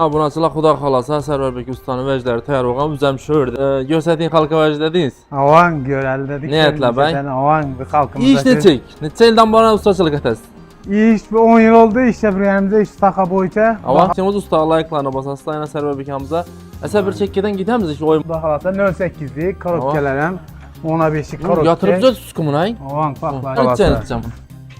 Abunaçılar Xudo xolasa Sərvərbek ustanın vəcləri tayar olğan üzəm şördü. Göstərdiyiniz xalqa vəcdədiniz. Avan görəli dedik. Niyyətlə bəy. Avan bir xalqımızda. İş neçik? Neçə ildən bana ustaçılıq etəsiz? İş 10 yıl oldu işte bir yerimizde iş taka boyunca. Avan temiz usta layıqlarına basasız ayına Sərvərbek hamıza. Əsə bir çəkkədən gidəmiz ki oyun. Xudo xolasa 08'lik korokkelerem. 10'a 5'lik korokke. Yatırıbca suskumun ay. Avan baxlar. Neçə?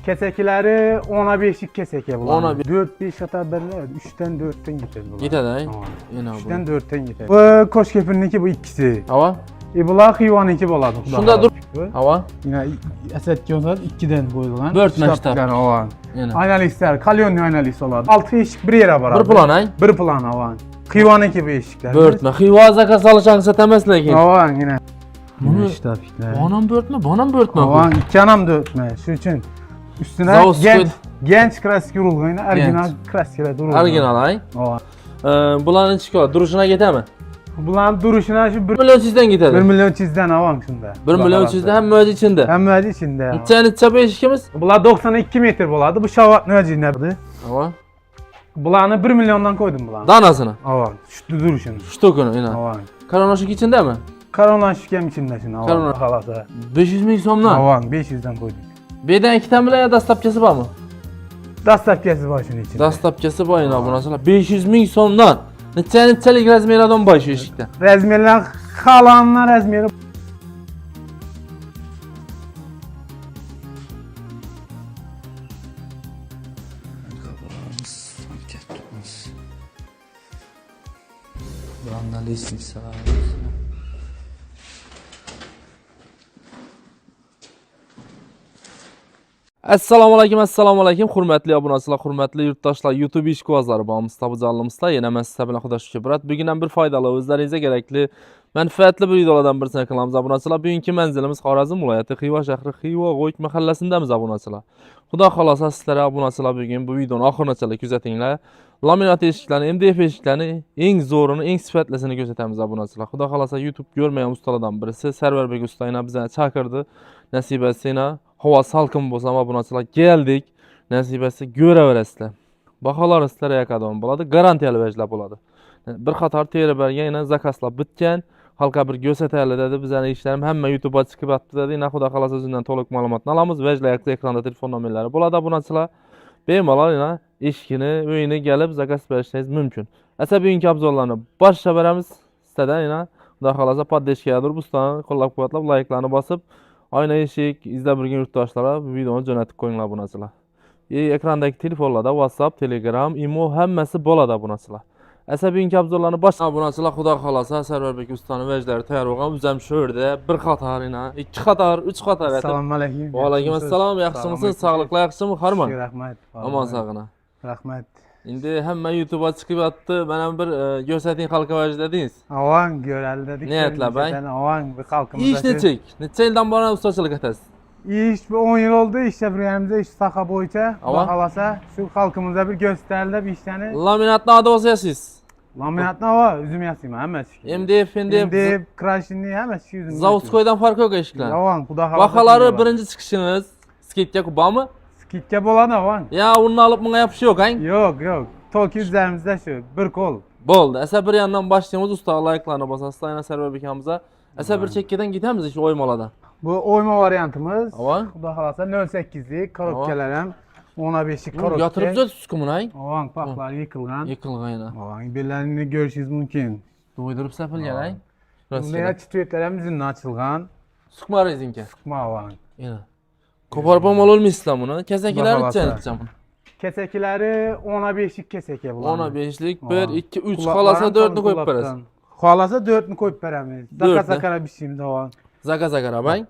Kesekileri 10'a 5'lik keseke bulan. 10'a 4-5 hata berler. 3'ten 4'ten gider bulan. Gitədə ay. Avan. Yenə 3'ten 4'ten gider. Bu koşkepinninki bu ikisi. Hava? Bunlar hıyvanınki boladı. Şunda dur. Hava? Yine Esed Gözal 2'den koyulan. 4 məktəb. Avan. Yenə. Analistler, kalyonlu analist oladı. 6 eşik bir yere var. Bir plan ay. Bir plan avan. Hıyvanınki bu eşikler. Börtmə. Xivaza qasalışansa təməs lekin. Avan yine. Bunu işte fikirler. Banam börtmə. Avan iki anam da ötme. Şu için üstüne Zavod genç klasik urulğuyla orijinal klasikle durulğuyla. Orijinal ay. Avan. Bulanın çıxı duruşuna getəmi? Bunların duruşuna şu 1 milyon çizdən 1 getədi. milyon çizden avan şunda. 1 milyon çizdə həm möcü içində. Hem mühacı içinde. Neçə beşikimiz? Bunlar 92 metre boladı. Bu şavat mühacı nerede? Hava. Bulanı 1 milyondan koydum bulanı. Danasını. Avan. Şu duruşunu. Ştokunu yenə. Avan. Koronaşıq içindəmi? Karolan şükem içinde şimdi. Avan. Karolan. Halasa. 500 min somdan. Avan 500'den koydum. Birdən 2 təmlə ya dastapkası var mı? Dastapkesi var şunun içinde. Dastapkası var yenə abunasılar. 500 min somdan. Neçəlik rəzmiyələrdən başı eşikdə. Rezmirler kalanlar rezmiri. Buranın listisi var. Assalamu alaykum, hurmatli obunachilar, hurmatli yurtdoshlar, YouTube ishqibozlari bormiz, tabujonlimizlar. Yana men sizlar bilan Xudo shukr. Bugun ham bir foydali, o'zlaringizga kerakli, manfaatli bir videolardan birini qilamiz obunachilar. Bugungi manzilimiz Xorazm viloyati Xiva shahri Xiva G'o'yk mahallasindamiz obunachilar. Xudo xolosa sizlar obunachilar bugun bu videoni oxirigacha kuzatinglar. Laminat eshiklarni, MDF eshiklarni eng zo'rini, eng sifatlisini ko'rsatamiz obunachilar. Xudo xolosa YouTube ko'rmagan ustalardan birisi Sərvərbek ustayna bizani chaqirdi. Nasib etsina hava salqin bo'lsa ham obunachilar keldik. Nasib etsa ko'raverasizlar. Baholar sizlarga yoqadigan bo'ladi, garantiyali vajlar bo'ladi. Bir qator teri bergan, yana zakazlar bitgan. Xalqqa bir ko'rsataylik dedi. Bizning ishlarimiz hamma YouTube'ga chiqib yotdi dedi. Yana xudo xolasa o'zidan to'liq ma'lumotni olamiz. Vajlar ekranda telefon nomerlari bo'ladi obunachilar. Bemalol yana eshikini, uyini kelib zakaz berishingiz mumkin. Asa bugungi obzorlarni boshqa beramiz. Sizlardan yana xudo xolasa poddeshkadir bustani qo'llab-quvvatlab, like'larni bosib ayna eshik izlab yurgan yurtdoshlarga bu videoni jo'natib qo'yinglar obunachilar. Ekrandagi telefonlarda WhatsApp, Telegram, Imo hammasi bo'ladi obunachilar. Asabiy obzorlarni bosh obunachilar Xudo xolasa Sərvərbek ustanın vəcləri tayyor olğan üzəm şördü. Bir qatar yana, 2 qatar, 3 qatar. Assalomu alaykum. Va alaykum assalom. Yaxshimisiz? Sog'liqli yaxshimi? Harman. Rahmat. Aman sog'ina. Rahmat. Endi hamma YouTube'ga chiqib yotdi. Mana bir ko'rsating xalqa vəcdədiniz. Avan görəli dedik. Niyyətlə bəy. Avan bir xalqımızda. İş neçik? Neçə ildən bana ustaçılıq etəsiz? İş 10 yıl oldu işte bir yerimizde iş taka boyunca. Avan. Bakalasa şu halkımıza bir gösterildi bir işlerini. Laminatni adı olsaysiz. Laminat ne var? Üzüm yasayım hemen. MDF, MDF, Krashinni hemen üzüm. Zavodskoydan farkı yok eşikler. Avan, Xudo xolasa. Bahaları birinci çıkışınız skitga kubamı? Skitga bo'ladi avan. Ya onu alıp buna yapışı yok hein? Yok. Toki üzerimizde şu bir kol. Bo'ldi. Asa bir yandan başlayımız usta like'larına basasızlar yana Sərvərbek hamza. Asa bir çekkeden gidemiz işte oymalardan. Bu oyma variantımız. Avan. Xudo xolasa 08'lik korokkelerem. 10'a 5'lik korokke. Yatırıbca suskumun hay. Avan paklar yıkılgan. Yıkılgan yana. Avan birlerini görüşünüz mümkün. Doydurup sepilgen hay. Bundaya çitvetlerimizin açılgan. Sıkma rezinke. Sıkma avan. Yana. Koparpam olmayısın bunu. Kesekiler Bakalasa. içen bunu. Kesekileri 10'a 5'lik keseke bulan. 10'a 5'lik 1, Avan. 2, 3 kalasa 4'ünü koyup veririz. Kalasa 4'ünü koyup veremiz. Dörtünü. Zakara bir şeyimde avan. Zaka bay.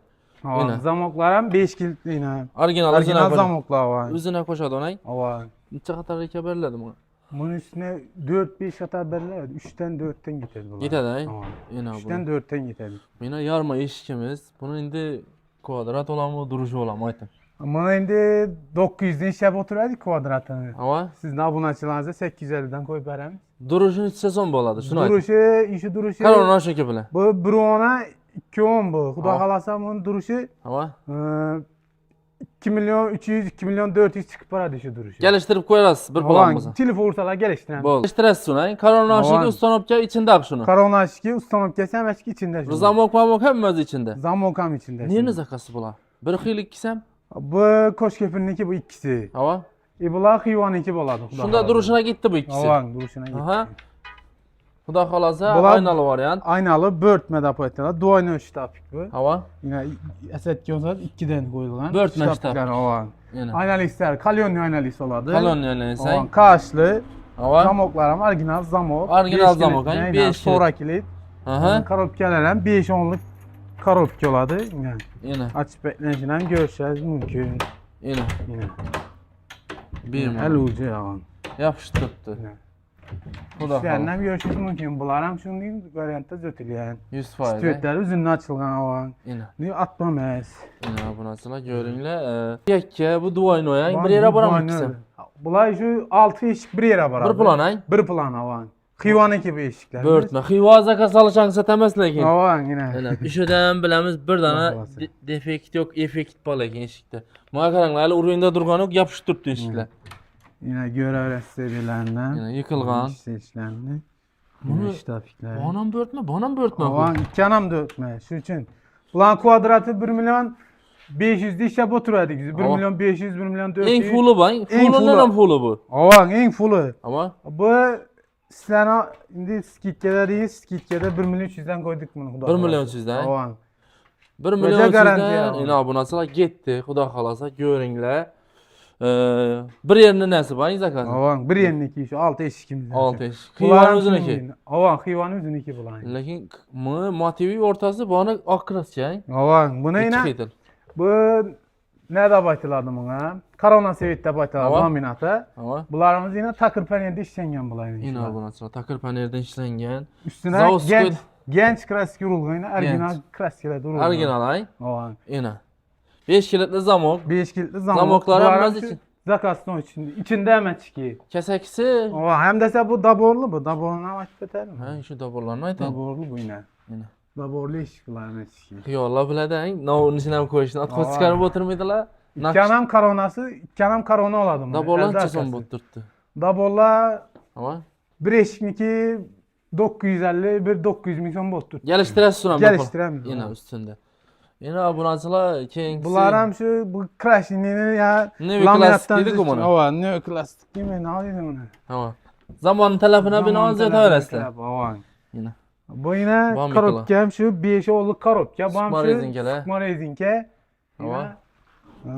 Avan. Yine. Zamoklarım 5 kilitli yine. Orijinal Orijinal zamokla avan. Üzüne koşadı onay. Avan. Neçə qatar reka verirlədim ona? Bunun üstüne 4-5 hata berler. 3'ten 4'ten gider bulan. Gitədə ay. Avan. Yine 3'ten bu. 4'ten gider. Yine yarma eşikimiz. Bunun indi kvadrat olan mı, duruşu olan mı aytın? Ama şimdi 900'den şep oturaydık kvadratını. Ama Siz ne abone açılarınızda 850'den koyup veremiz. duruşun hiç sezon boladı. Şunu aytın. Duruşu, işi duruşu. Kar onu aşağı bile. Bu bir ona 2-10 bu. Xudo Avan. xolasa bunun duruşu Ama 2 milyon 300, 2 milyon 400 çıkıp para düşü duruşu. Geliştirip koyarız bir planımızı. Telefon vursalar geliştirelim. Bol. Geliştiresiz şunu. Koronaşık Aman. ustanopka içinde ak şunu. Koronaşki ustanıp kesem eski içinde. şunu. Zamok mamok hemmez içinde. Zamokam içinde. Niye şunu. zakası bula? Bir xiylik kisem. Bu Koşkepir'ninki bu ikisi. Hava. Bunlar Xivan'ınki boladı. Şunda duruşuna gitti bu ikisi. Aman duruşuna gitti. Aha. Xuda xalasa Bular- aynalı variant. Aynalı börtme depoyatlar. Duayna üstapik bu. Hava. Yine Esetki olsa 2'den koyulgan. Börtme Üstapikler, aman. Yine. Aynalı ister. Kalyonlu aynalı oladı. Kolonyal sen. Aman kaşlı. Hava. Zamoklarım orijinal zamok. Orijinal Beş zamok, kilit, ha, aynen, beş kilit. Sonra kilit. Aha. Karopkelerden 5-10'luk karopke oladı. Yani Yine. açıp beklenişinden görüşeceğiz mümkün. Yine. Yine. Bir mi? El ucu yalan. Yapıştırdı. Yine. Xuda xalasa. İşlerinden görüşürüz mümkün. Bunlar şunu diyeyim, variantta zötülüyen. 100%. Stüetler üzünün açılgan avan. Yine. Ne atmamaz. Yine bunasıla görünle. Yekke bu duayın oyan bir yere baram ikisi. Bunlar şu 6 eşik bir yere var. Bir plan ay. Bir plan avan. Xivan'ınki bu eşikler. Börtme. Xivaza kasalıçansa temes lekin. Avan yine. Yine. Üşöden bilemiz bir dana Xivazı. defekt yok, efekt bal ekin eşikte. Mağa karangla ali uruyunda durgan yok yapıştırdı eşikler. Yine görev seviyelerden. Yine yıkılgan. İşlerini. Bunu- Bunu iştafikler. Banam börtme. Avan iki anam dörtme. Şu için. Ulan kvadratı 1 milyon 500 işe oturuyorduk. 1 Avan. milyon 500, 1 milyon 400. En fulu bay. En Fulundan fulu. hem fulu bu. Avan en fulu. Ama Bu sizlerine şimdi skitke'de değil, skitke'de 1 milyon 300'den koyduk bunu. 1 milyon 300'den. Avan. 1 milyon garanti 300'den. ya. Yine abunasıla gitti. Xuda xalasa görünle. Bir yerine nesi bay zakası? Avan bir yeniki şu 6 eşikimizden. 6 eşik. Xivan özüneki. Avan Xivan özüneki bulan. Lakin motivi ortası bana akras çay. Avan bu ne İki yine? xitil. Bu ne da baytıladı buna? Korona seviyette baytıladı Avan. laminata. Ama Bularımız yine takır peniyerde işlengen bulayın. yine abunasıla takır panerden işlengen. Üstüne Zavod genç klasik urulgayına orijinal Genç. klasikler urulgan. Original ay. Avan. Yine. 5 kilitli zamok. 5 kilitli zamok. Zamoklar Bularım hemmez şu için. Zakaston içinde. İçinde hemen çıkıyor. Keseksi. Avan hem dese bu daborlu bu. Daboruna vakit biter mi? Ha şu da bolan aytın. Daborlu bu yine. Yine. Daborlu eşik bularına çıkıyor. Yolla biledin. No onun içine mi koyuştun? At Aman. koç çıkarıp oturmaydılar. İki anam koronası, iki anam korona oladı mı? Da bolan Elde çıson arkası. butturttu. Daborla Ama bir eşikniki 950, bir 900 milyon bottur. geliştiresiz şuna. Geliştiremiz. Yine üstünde. Yine abunasıla kengisi. Bularım şu bu crash'ini ya Ne bir klasik dedik o bana. Ova ne klasik değil mi? Ne alıyorsun onu? Tamam. Zamanın telefine bin an zeta veresle. Ova. Yine. Bu yine Bam karopkem şu 5 oğluk karopke. Bam Sıkma şu rezinkele. sıkma rezinke. Ama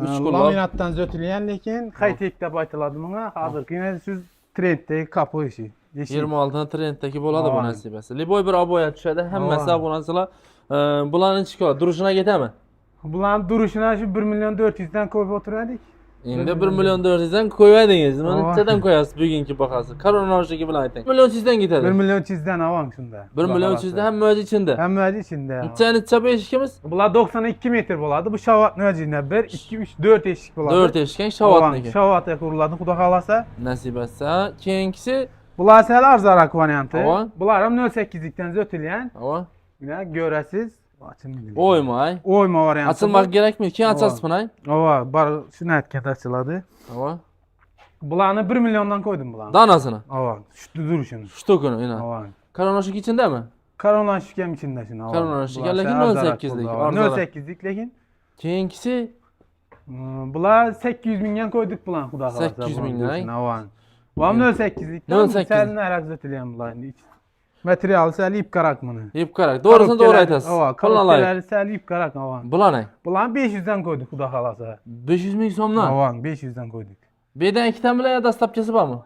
Üç Üç kulak. laminattan zötüleyen lekin kaytekte baytıladım ona. Hazır yine şu trenddeki kapı işi. Yeşil. 26'ın trenddeki boladı bu Aman. nasibesi. Liboy bir aboya düşedi. Hemmesi Aman. abunasıla bulanın çıkıyor. Duruşuna getemi. Bulan duruşuna şu 1 milyon 400'den koyup oturuyorduk. Endi 1 milyon 400'den koyadınız. Bunu Aman. neden koyasız bugünkü bakası? Koronavirüsü gibi aytın. 1 milyon 300'den 1 gitedi. milyon 300'den avan şunda. 1 milyon 300'den hem möz içinde. Hem mühacı içinde. Sen içe 5 ikimiz. Bunlar 92 metre boladı. Bu şavat mühacine 1, 2, 3, 4 eşik boladı. 4 eşken şavatniki. Şavat kuruladı. Kuda kalasa. Nasip etse. Keyinkisi. Bunlar sel arzarak variantı. Avan. Bunlar hem 08'likten zötüleyen. Ama Yine göresiz. Açılmıyor. oymay. Oyma variantı. Açılmak gerekmiyor ki açasız bunay. Ova bar şu netket açıladı. Ama Bulanı 1 milyondan koydum bulanı. danasını. Ova. Şu duruşunu. Ştukunu yine. Ova. Koronavirüsü içinde mi? Karolan şükem içinde şimdi. ova. Karolan şükem, Bular lekin sel arzarak 08'lik, kurdu, ova. arzarak. 08'lik lekin. Keyinkisi. Bular 800 milyon koyduk bulan kuda kalasa. 800 milyon, Ova. Bulan 08'likten 08'lik. selin arak zötüleyen bulan. Material sel ip karak bunu. Yip karak. Doğrusunu doğru aytasız. Ova. Kullan layık. Karokkeleri sel ip karak ova. Bulanay. Bulan 500'den koyduk kuda kalasa. 500 ming so'mdan. Ova 500'den koyduk. Beden iki tane bile ya dastapçası var mı?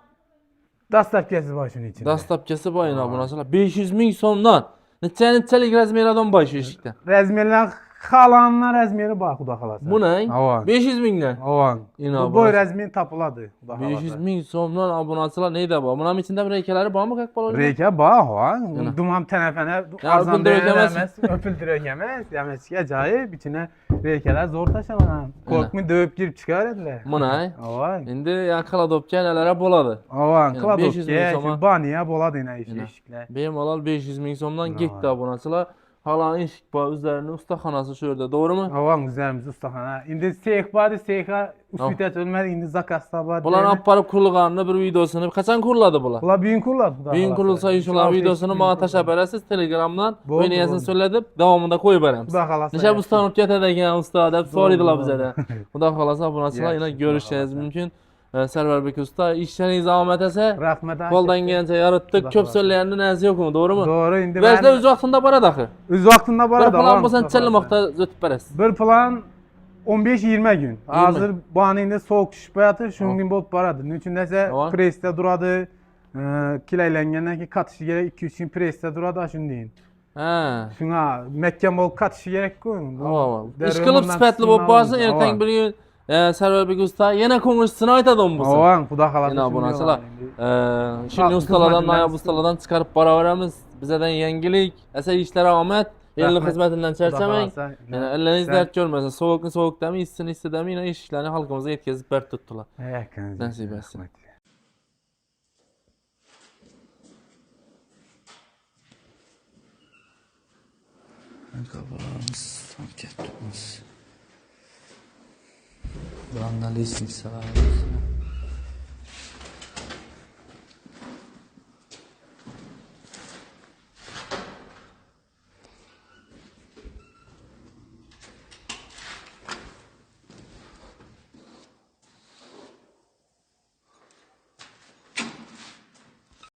Dastapkesi var şunun içinde. Dastapçası var yine abunasıla. 500 ming so'mdan. Neçelik razmeradan başı eşikten. Rezmirler kalanlar rezmiri bak kuda kalasa. Bu ne? Ova. 500 mingden. Ova. Yine Bu boy abunası. rezmin tapıladı. kuda kalasa. 500 ming so'mdan abunasıla neydi bu? Bunun içinde bir heykelleri var mı kak balon? Reke bağ ha. Yana. Dumam tenefene Ya arzan öpüldürek yemez. değerlemez. Öpüldürek yemez. Yemez ki acayip. İçine rekeler zor taşınan. Korkmu dövüp girip çıkar ediler. Bu ne? Ova. Şimdi yakala dopça nelere boladı. Ova. Yani Kladok 500 ye. milyon soma. Baniye boladı yine Yana. eşikle. Benim alal 500 ming so'mdan Vay. gitti abunasıla. Falan eshik var, üzerine ustaxanası şurada, doğru mu? Avam üzerimiz ustaxana. İndi seyx vardı, seyxa üsvitet ölmedi, indi zakasda var. Bulan apparıp kurulğanını bir videosunu kaçan kuruladı bula? Bula büyün kuruladı. Büyün kurulsa iş olan videosunu bana taşa beresiz Telegram'dan oynayasını söyledip devamında koyu beremiz. Xuda xalasa. Neşe bu stanıp getedeken usta dep soruydular bize de. Xuda xalasa bunasıyla yine görüşeceğiz mümkün. Serverbek Usta işleriniz zahmet etse Rahmet koldan gelince yarattık. Köp söyleyenin nezi yok mu, doğru mu? Doğru, indi Ve öz vaxtında bara daxı. Öz vaxtında bara Bir plan bolsan çellemaqta zötüp beres. Bir plan 15-20 gün. Hazır bana indi soğuk düşüp bayatır, şun gün bolup baradı. Nüçün dese presde duradı. Kilaylengenden ki katışı gerek 2-3 gün presde duradı şun deyin. Şuna mekkan bolup katışı gerek koyun. İş kılıp sipetli bolup barsın erten bir gün Serverbek Usta yine konuşsuna aytadım busun. Avan, Xuda xalasa. Yine bu nasıl? Şimdi ustalardan, Nayab ustalardan çıkarıp para veremiz. Bizeden yengilik, ese işlere ahmet, elini hizmetinden çerçemeyin. Yani elleriniz dert görmesin. Soğuk soğuk demi, hissin demi yine iş işlerini halkımıza yetkizip bert tuttular. Nasip etsin. Kafalarımız hareket tutmaz. Vandalizm sever.